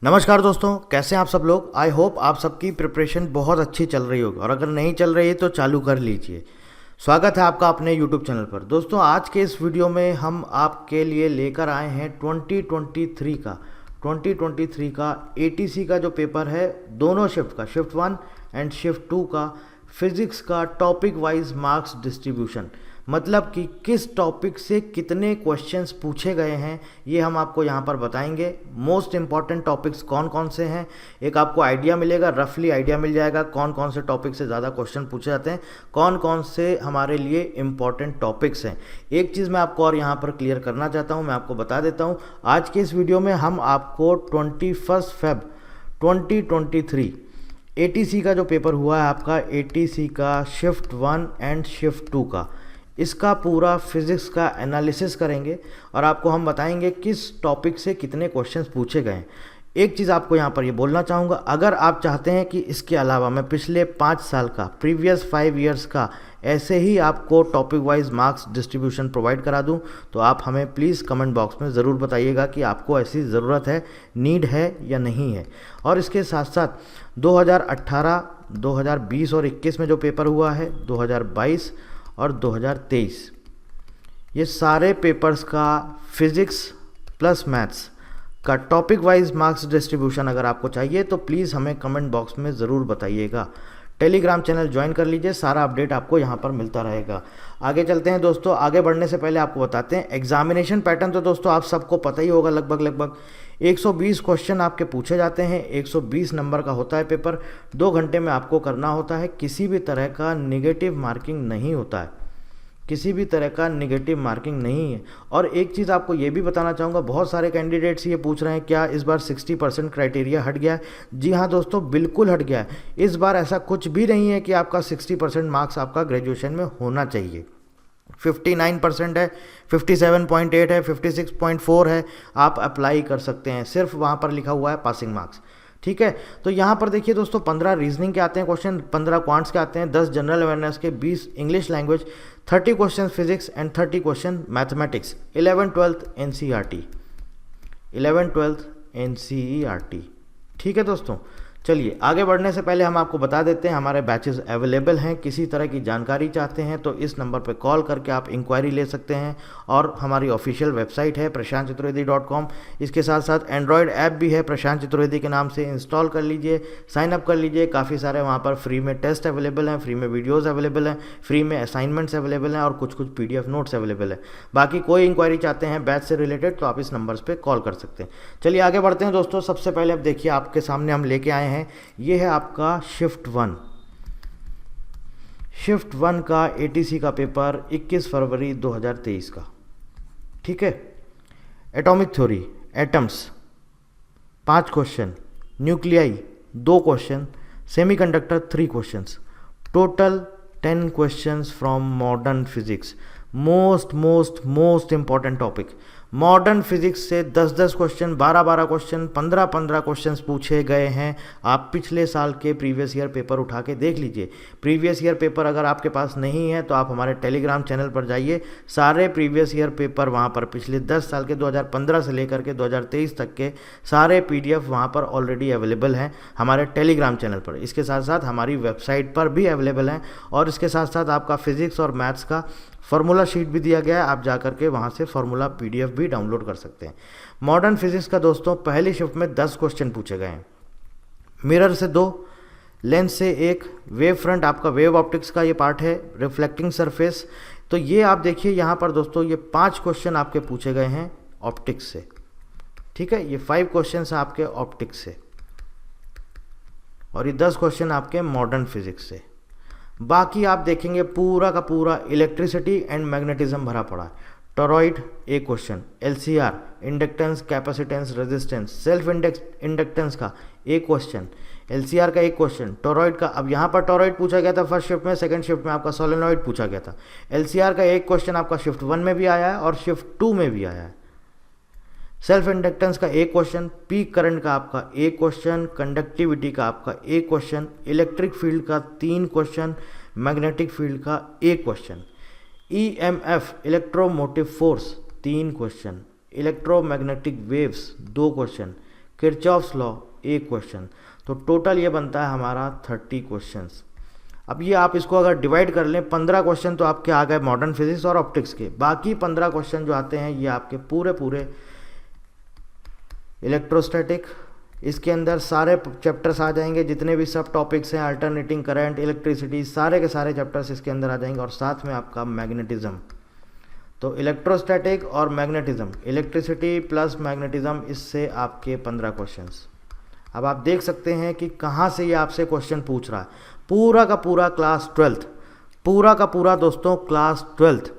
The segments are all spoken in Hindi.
नमस्कार दोस्तों, कैसे हैं आप सब लोग। आई होप आप सबकी प्रिपरेशन बहुत अच्छी चल रही होगी और अगर नहीं चल रही है तो चालू कर लीजिए। स्वागत है आपका अपने यूट्यूब चैनल पर। दोस्तों आज के इस वीडियो में हम आपके लिए लेकर आए हैं 2023 का एटीसी का जो पेपर है, दोनों शिफ्ट का, शिफ्ट 1 एंड शिफ्ट 2 का फिजिक्स का टॉपिक वाइज मार्क्स डिस्ट्रीब्यूशन, मतलब कि किस टॉपिक से कितने क्वेश्चंस पूछे गए हैं ये हम आपको यहाँ पर बताएंगे। मोस्ट इंपॉर्टेंट टॉपिक्स कौन कौन से हैं, एक आपको आइडिया मिलेगा, रफली आइडिया मिल जाएगा कौन कौन से टॉपिक से ज़्यादा क्वेश्चन पूछे जाते हैं, कौन कौन से हमारे लिए इंपॉर्टेंट टॉपिक्स हैं। एक चीज़ मैं आपको और यहाँ पर क्लियर करना चाहता हूँ, मैं आपको बता देता हूँ। आज के इस वीडियो में हम आपको 21 फेब 2023 एटीसी का जो पेपर हुआ है आपका, एटीसी का शिफ्ट 1 एंड शिफ्ट 2 का, इसका पूरा फिजिक्स का एनालिसिस करेंगे और आपको हम बताएंगे किस टॉपिक से कितने क्वेश्चंस पूछे गए हैं। एक चीज़ आपको यहाँ पर ये बोलना चाहूँगा, अगर आप चाहते हैं कि इसके अलावा मैं पिछले 5 साल का, प्रीवियस 5 ईयर्स का ऐसे ही आपको topic wise marks distribution provide करा दूं, तो आप हमें प्लीज़ कमेंट बॉक्स में ज़रूर बताइएगा कि आपको ऐसी ज़रूरत है, नीड है या नहीं है। और इसके साथ साथ 2018, 2020 और 21 में जो पेपर हुआ है, 2022 और 2023, ये सारे पेपर्स का फिज़िक्स प्लस मैथ्स का टॉपिक वाइज मार्क्स डिस्ट्रीब्यूशन अगर आपको चाहिए तो प्लीज़ हमें कमेंट बॉक्स में ज़रूर बताइएगा। टेलीग्राम चैनल ज्वाइन कर लीजिए, सारा अपडेट आपको यहाँ पर मिलता रहेगा। आगे चलते हैं दोस्तों। आगे बढ़ने से पहले आपको बताते हैं एग्जामिनेशन पैटर्न। तो दोस्तों आप सबको पता ही होगा, लगभग 120 क्वेश्चन आपके पूछे जाते हैं, 120 नंबर का होता है पेपर, 2 घंटे में आपको करना होता है। किसी भी तरह का निगेटिव मार्किंग नहीं होता है, किसी भी तरह का निगेटिव मार्किंग नहीं है। और एक चीज़ आपको ये भी बताना चाहूँगा, बहुत सारे कैंडिडेट्स ये पूछ रहे हैं क्या इस बार 60% क्राइटेरिया हट गया है। जी हाँ दोस्तों, बिल्कुल हट गया है। इस बार ऐसा कुछ भी नहीं है कि आपका 60% मार्क्स आपका ग्रेजुएशन में होना चाहिए। 59% है, 57.8 है, 56.4 है, आप अप्लाई कर सकते हैं। सिर्फ वहाँ पर लिखा हुआ है पासिंग मार्क्स, ठीक है। तो यहाँ पर देखिए दोस्तों, 15 रीजनिंग के आते हैं क्वेश्चन, 15 क्वांट्स के आते हैं, 10 जनरल अवेयरनेस के, 20 English language, 30 question physics and 30 question mathematics. 11th-12th NCERT, ठीक है दोस्तों। चलिए आगे बढ़ने से पहले हम आपको बता देते हैं हमारे बैचेस अवेलेबल हैं। किसी तरह की जानकारी चाहते हैं तो इस नंबर पर कॉल करके आप इंक्वायरी ले सकते हैं। और हमारी ऑफिशियल वेबसाइट है prashantchaturvedi.com। इसके साथ साथ एंड्रॉयड ऐप भी है प्रशांत चतुर्वेदी के नाम से, इंस्टॉल कर लीजिए, साइन अप कर लीजिए। काफ़ी सारे वहाँ पर फ्री में टेस्ट अवेलेबल हैं, फ्री में वीडियोज़ अवेलेबल हैं, फ्री में असाइनमेंट्स अवेलेबल हैं और कुछ PDF नोट्स अवेलेबल है। बाकी कोई इंक्वायरी चाहते हैं बैच से रिलेटेड तो आप इस नंबर्स पर कॉल कर सकते हैं। चलिए आगे बढ़ते हैं दोस्तों। सबसे पहले अब देखिए आपके सामने हम लेके आए हैं, ये है आपका शिफ्ट 1 का एटीसी का पेपर 21 फरवरी 2023 का, ठीक है। Atomic theory, atoms 5 question, nuclei 2 question, semiconductor 3 questions, total 10 questions from modern physics. Most important topic, modern physics से 10 क्वेश्चन, 12 क्वेश्चन, 15 क्वेश्चंस पूछे गए हैं। आप पिछले साल के प्रीवियस ईयर पेपर उठा के देख लीजिए। प्रीवियस ईयर पेपर अगर आपके पास नहीं है तो आप हमारे टेलीग्राम चैनल पर जाइए, सारे प्रीवियस ईयर पेपर वहाँ पर पिछले 10 साल के 2015 से लेकर के 2023 तक के सारे PDF वहाँ पर ऑलरेडी अवेलेबल हैं हमारे टेलीग्राम चैनल पर। इसके साथ साथ हमारी वेबसाइट पर भी अवेलेबल हैं और इसके साथ साथ आपका फिजिक्स और मैथ्स का फार्मूला शीट भी दिया गया है, आप जा करके वहाँ से फार्मूला PDF भी डाउनलोड कर सकते हैं। मॉडर्न फिजिक्स का दोस्तों पहली शिफ्ट में 10 क्वेश्चन पूछे गए हैं, मिरर से 2, लेंस से 1, वेव फ्रंट आपका वेव ऑप्टिक्स का ये पार्ट है, रिफ्लेक्टिंग सरफेस। तो ये आप देखिए यहाँ पर दोस्तों, ये 5 क्वेश्चन आपके पूछे गए हैं ऑप्टिक्स से, ठीक है। ये 5 क्वेश्चन आपके ऑप्टिक्स से और ये 10 क्वेश्चन आपके मॉडर्न फिजिक्स से। बाकी आप देखेंगे पूरा का पूरा इलेक्ट्रिसिटी एंड मैग्नेटिज्म भरा पड़ा है। Torrid 1 question, LCR inductance, capacitance, resistance, self inductance का 1 क्वेश्चन, LCR का 1 क्वेश्चन, टॉरॉइड का। अब यहाँ पर टॉरॉइड पूछा गया था फर्स्ट शिफ्ट में, सेकंड शिफ्ट में आपका सोलेनॉइड पूछा गया था। LCR का 1 क्वेश्चन आपका शिफ्ट 1 में भी आया है और शिफ्ट 2 में भी आया है। सेल्फ इंडक्टेंस का 1 क्वेश्चन, पीक करंट का आपका 1 क्वेश्चन, कंडक्टिविटी का आपका 1 क्वेश्चन, इलेक्ट्रिक फील्ड का 3 क्वेश्चन, मैग्नेटिक फील्ड का 1 question, EMF electromotive force 3 question, electromagnetic waves 2 question, Kirchhoff's law 1 question. तो टोटल ये बनता है हमारा 30 क्वेश्चंस। अब ये आप इसको अगर डिवाइड कर लें, 15 क्वेश्चन तो आपके आ गए मॉडर्न फिजिक्स और ऑप्टिक्स के, बाकी 15 क्वेश्चन जो आते हैं ये आपके पूरे इलेक्ट्रोस्टैटिक, इसके अंदर सारे चैप्टर्स आ जाएंगे, जितने भी सब टॉपिक्स हैं, अल्टरनेटिंग करंट, इलेक्ट्रिसिटी, सारे के सारे चैप्टर्स इसके अंदर आ जाएंगे, और साथ में आपका मैग्नेटिज्म। तो इलेक्ट्रोस्टैटिक और मैग्नेटिज्म, इलेक्ट्रिसिटी प्लस मैग्नेटिज्म, इससे आपके 15 क्वेश्चंस। अब आप देख सकते हैं कि कहाँ से ये आपसे क्वेश्चन पूछ रहा है। पूरा का पूरा क्लास 12th, पूरा का पूरा दोस्तों क्लास 12th।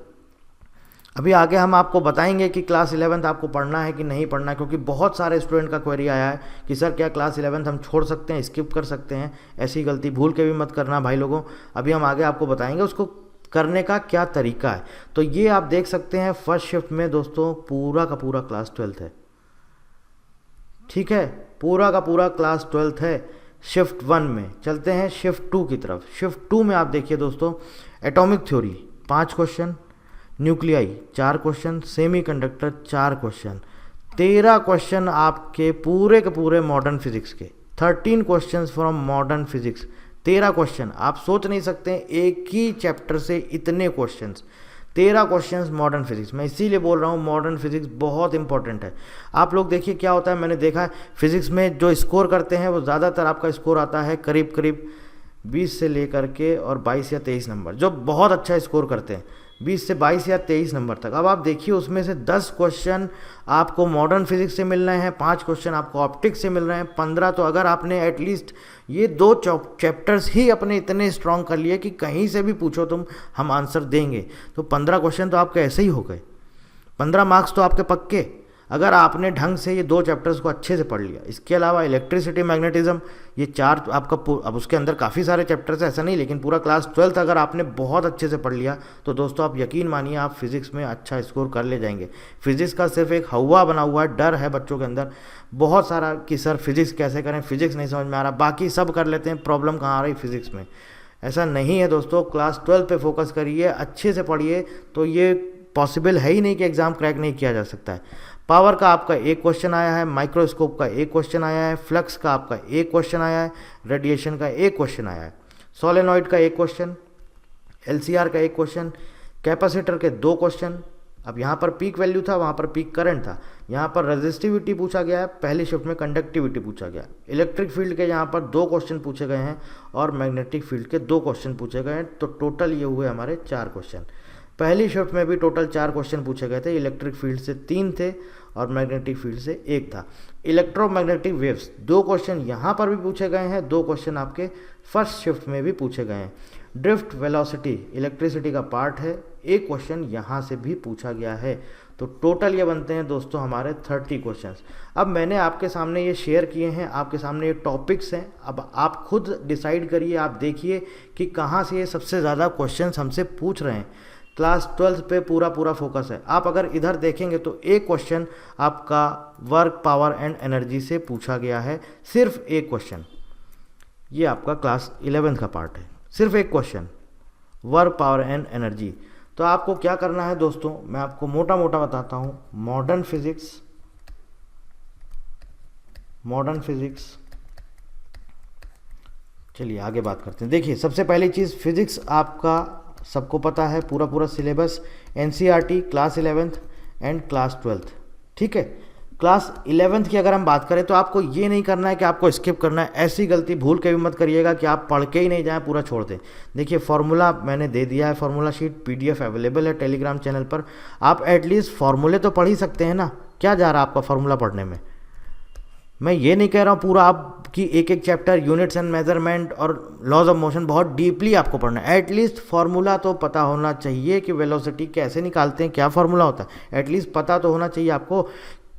अभी आगे हम आपको बताएंगे कि क्लास 11th आपको पढ़ना है कि नहीं पढ़ना है, क्योंकि बहुत सारे स्टूडेंट का क्वेरी आया है कि सर क्या क्लास 11th हम छोड़ सकते हैं, स्किप कर सकते हैं। ऐसी गलती भूल के भी मत करना भाई लोगों। अभी हम आगे आपको बताएंगे उसको करने का क्या तरीका है। तो ये आप देख सकते हैं फर्स्ट शिफ्ट में दोस्तों पूरा का पूरा क्लास 12th है, ठीक है, पूरा का पूरा क्लास 12th है। शिफ्ट 1 में चलते हैं शिफ्ट 2 की तरफ। शिफ्ट 2 में आप देखिए दोस्तों, atomic theory 5 question, nuclei 4 question, semiconductor 4 question, 13 question आपके पूरे के पूरे मॉडर्न फिजिक्स के, 13 question from modern physics, 13 question. आप सोच नहीं सकते एक ही चैप्टर से इतने क्वेश्चंस, 13 क्वेश्चंस मॉडर्न फिजिक्स। मैं इसीलिए बोल रहा हूँ मॉडर्न फिजिक्स बहुत इंपॉर्टेंट है। आप लोग देखिए क्या होता है, मैंने देखा है फिजिक्स में जो स्कोर करते हैं वो ज़्यादातर आपका स्कोर आता है करीब करीब 20 से लेकर के और 22 या 23 नंबर, जो बहुत अच्छा स्कोर करते हैं 20 से 22 या 23 नंबर तक। अब आप देखिए उसमें से 10 क्वेश्चन आपको मॉडर्न फिजिक्स से मिल रहे हैं, 5 क्वेश्चन आपको ऑप्टिक्स से मिल रहे हैं, 15। तो अगर आपने एटलीस्ट ये 2 चैप्टर्स ही अपने इतने स्ट्रॉन्ग कर लिए कि कहीं से भी पूछो तुम हम आंसर देंगे, तो 15 क्वेश्चन तो आपके ऐसे ही हो गए, 15 मार्क्स तो आपके पक्के, अगर आपने ढंग से ये 2 चैप्टर्स को अच्छे से पढ़ लिया। इसके अलावा इलेक्ट्रिसिटी, मैग्नेटिज्म, ये 4 आपका, अब उसके अंदर काफ़ी सारे चैप्टर्स ऐसा नहीं, लेकिन पूरा क्लास 12th अगर आपने बहुत अच्छे से पढ़ लिया तो दोस्तों आप यकीन मानिए आप फिजिक्स में अच्छा स्कोर कर ले जाएंगे। फिजिक्स का सिर्फ एक हवा बना हुआ है, डर है बच्चों के अंदर बहुत सारा कि सर फिजिक्स कैसे करें, फिजिक्स नहीं समझ में आ रहा, बाकी सब कर लेते हैं, प्रॉब्लम कहाँ आ रही फिजिक्स में। ऐसा नहीं है दोस्तों, क्लास 12 पे फोकस करिए, अच्छे से पढ़िए, तो ये पॉसिबल है ही नहीं कि एग्ज़ाम क्रैक नहीं किया जा सकता है। पावर का आपका 1 क्वेश्चन आया है, माइक्रोस्कोप का 1 क्वेश्चन आया है, फ्लक्स का आपका 1 क्वेश्चन आया है, रेडिएशन का 1 क्वेश्चन आया है, सोलेनॉइड का 1 क्वेश्चन, एलसीआर का 1 क्वेश्चन, कैपेसिटर के 2 क्वेश्चन। अब यहाँ पर पीक वैल्यू था, वहाँ पर पीक करंट था, यहाँ पर रेजिस्टिविटी पूछा गया है, पहली शिफ्ट में कंडक्टिविटी पूछा गया। इलेक्ट्रिक फील्ड के यहाँ पर 2 क्वेश्चन पूछे गए हैं और मैग्नेटिक फील्ड के 2 क्वेश्चन पूछे गए हैं। तो टोटल ये हुए हमारे 4 क्वेश्चन। पहली शिफ्ट में भी टोटल 4 क्वेश्चन पूछे गए थे, इलेक्ट्रिक फील्ड से 3 थे और मैग्नेटिक फील्ड से 1 था। इलेक्ट्रोमैग्नेटिक वेव्स 2 क्वेश्चन यहाँ पर भी पूछे गए हैं, 2 क्वेश्चन आपके फर्स्ट शिफ्ट में भी पूछे गए हैं। ड्रिफ्ट वेलोसिटी इलेक्ट्रिसिटी का पार्ट है, 1 क्वेश्चन यहाँ से भी पूछा गया है। तो टोटल ये बनते हैं दोस्तों हमारे 30 क्वेश्चंस। अब मैंने आपके सामने ये शेयर किए हैं, आपके सामने ये टॉपिक्स हैं, अब आप खुद डिसाइड करिए, आप देखिए कि कहाँ से ये सबसे ज़्यादा क्वेश्चंस हमसे पूछ रहे हैं। क्लास 12 पे पूरा फोकस है। आप अगर इधर देखेंगे तो 1 क्वेश्चन आपका वर्क, पावर एंड एनर्जी से पूछा गया है, सिर्फ 1 क्वेश्चन। ये आपका क्लास 11th का पार्ट है, सिर्फ 1 question work, power and energy. तो आपको क्या करना है दोस्तों, मैं आपको मोटा मोटा बताता हूँ। मॉडर्न फिजिक्स, चलिए आगे बात करते हैं। देखिए सबसे पहली चीज़, फिजिक्स आपका सबको पता है, पूरा syllabus NCERT class 11th and class 12th, ठीक है। क्लास 11th की अगर हम बात करें तो आपको ये नहीं करना है कि आपको स्किप करना है, ऐसी गलती भूल के भी मत करिएगा कि आप पढ़ के ही नहीं जाएं, पूरा छोड़ दें। देखिए फार्मूला मैंने दे दिया है, फार्मूला शीट PDF अवेलेबल है टेलीग्राम चैनल पर, आप एटलीस्ट फार्मूले तो पढ़ ही सकते हैं ना, क्या जा रहा है आपका फार्मूला पढ़ने में। मैं ये नहीं कह रहा हूँ पूरा आपकी एक चैप्टर यूनिट्स एंड मेजरमेंट और लॉज ऑफ मोशन बहुत डीपली आपको पढ़ना है, एटलीस्ट फार्मूला तो पता होना चाहिए कि वेलोसिटी कैसे निकालते हैं, क्या फार्मूला होता है, एटलीस्ट पता तो होना चाहिए आपको।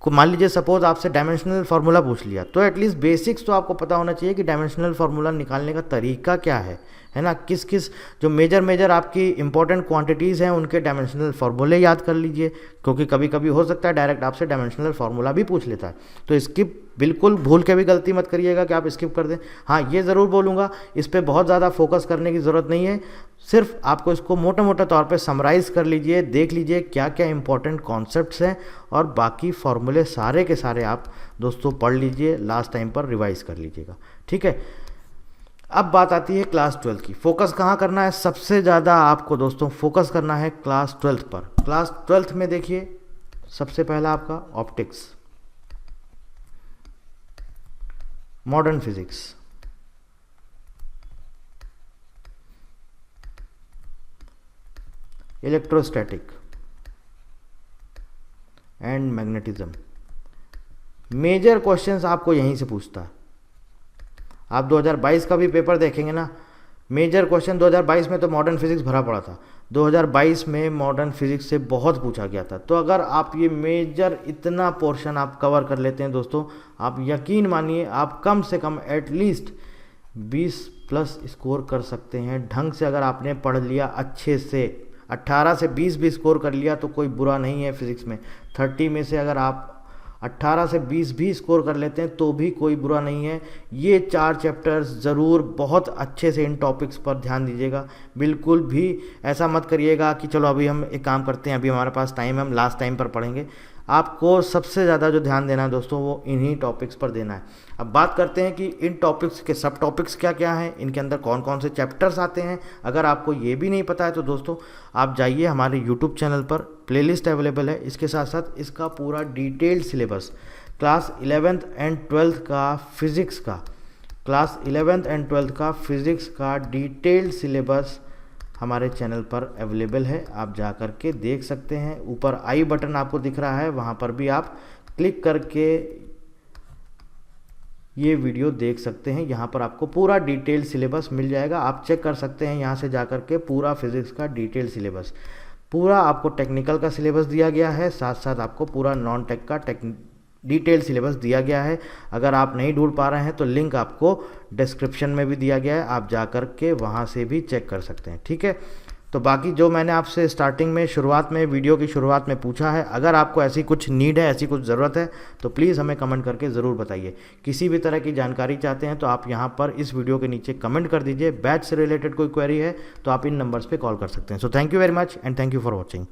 मान लीजिए सपोज आपसे डायमेंशनल फार्मूला पूछ लिया, तो एटलीस्ट बेसिक्स तो आपको पता होना चाहिए कि डायमेंशनल फार्मूला निकालने का तरीका क्या है, है ना। किस किस जो मेजर आपकी इंपॉर्टेंट क्वांटिटीज़ हैं उनके डायमेंशनल फार्मूले याद कर लीजिए, क्योंकि कभी कभी हो सकता है डायरेक्ट आपसे डायमेंशनल फार्मूला भी पूछ लेता है। तो स्किप बिल्कुल भूल के भी गलती मत करिएगा कि आप स्किप कर दें। हाँ, ये ज़रूर बोलूँगा, इस पर बहुत ज़्यादा फोकस करने की ज़रूरत नहीं है, सिर्फ आपको इसको मोटे मोटे तौर पे समराइज़ कर लीजिए, देख लीजिए क्या क्या इंपॉर्टेंट कॉन्सेप्ट्स हैं, और बाकी फार्मूले सारे के सारे आप दोस्तों पढ़ लीजिए, लास्ट टाइम पर रिवाइज कर लीजिएगा, ठीक है। अब बात आती है क्लास 12 की। फोकस कहाँ करना है? सबसे ज़्यादा आपको दोस्तों फोकस करना है क्लास 12 पर। क्लास 12 में देखिए सबसे पहला आपका optics, modern physics, electrostatic and magnetism. Major questions आपको यहीं से पूछता है। आप 2022 का भी पेपर देखेंगे ना, मेजर क्वेश्चन 2022 में तो मॉडर्न फिजिक्स भरा पड़ा था, 2022 में मॉडर्न फिजिक्स से बहुत पूछा गया था। तो अगर आप ये मेजर इतना पोर्शन आप कवर कर लेते हैं दोस्तों, आप यकीन मानिए आप कम से कम एटलीस्ट 20+ स्कोर कर सकते हैं ढंग से। अगर आपने पढ़ लिया अच्छे से, 18 से 20 भी स्कोर कर लिया तो कोई बुरा नहीं है फिज़िक्स में। 30 में से अगर आप 18 से 20 भी स्कोर कर लेते हैं तो भी कोई बुरा नहीं है। ये 4 चैप्टर्स ज़रूर बहुत अच्छे से इन टॉपिक्स पर ध्यान दीजिएगा। बिल्कुल भी ऐसा मत करिएगा कि चलो अभी हम एक काम करते हैं, अभी हमारे पास टाइम है, हम लास्ट टाइम पर पढ़ेंगे। आपको सबसे ज़्यादा जो ध्यान देना है दोस्तों वो इन्हीं टॉपिक्स पर देना है। अब बात करते हैं कि इन टॉपिक्स के सब टॉपिक्स क्या क्या हैं, इनके अंदर कौन कौन से चैप्टर्स आते हैं। अगर आपको ये भी नहीं पता है तो दोस्तों आप जाइए हमारे यूट्यूब चैनल पर, प्लेलिस्ट अवेलेबल है। इसके साथ साथ इसका पूरा detailed syllabus class 11th and 12th का फिज़िक्स का, क्लास 11th एंड 12th का फिज़िक्स का डिटेल्ड सिलेबस हमारे चैनल पर अवेलेबल है। आप जा कर के देख सकते हैं। ऊपर आई बटन आपको दिख रहा है, वहाँ पर भी आप क्लिक करके ये वीडियो देख सकते हैं। यहाँ पर आपको पूरा डिटेल सिलेबस मिल जाएगा, आप चेक कर सकते हैं यहाँ से जा कर के पूरा फिज़िक्स का डिटेल सिलेबस। पूरा आपको टेक्निकल का सिलेबस दिया गया है, साथ साथ आपको पूरा नॉन टेक का डिटेल सिलेबस दिया गया है। अगर आप नहीं ढूंढ पा रहे हैं तो लिंक आपको डिस्क्रिप्शन में भी दिया गया है, आप जा कर के वहाँ से भी चेक कर सकते हैं, ठीक है। तो बाकी जो मैंने आपसे स्टार्टिंग में शुरुआत में वीडियो की शुरुआत में पूछा है, अगर आपको ऐसी कुछ नीड है, ऐसी कुछ ज़रूरत है तो प्लीज़ हमें कमेंट करके ज़रूर बताइए। किसी भी तरह की जानकारी चाहते हैं तो आप यहाँ पर इस वीडियो के नीचे कमेंट कर दीजिए। बैच से रिलेटेड कोई क्वेरी है तो आप इन नंबर्स पे कॉल कर सकते हैं। So thank you very much and thank you for watching.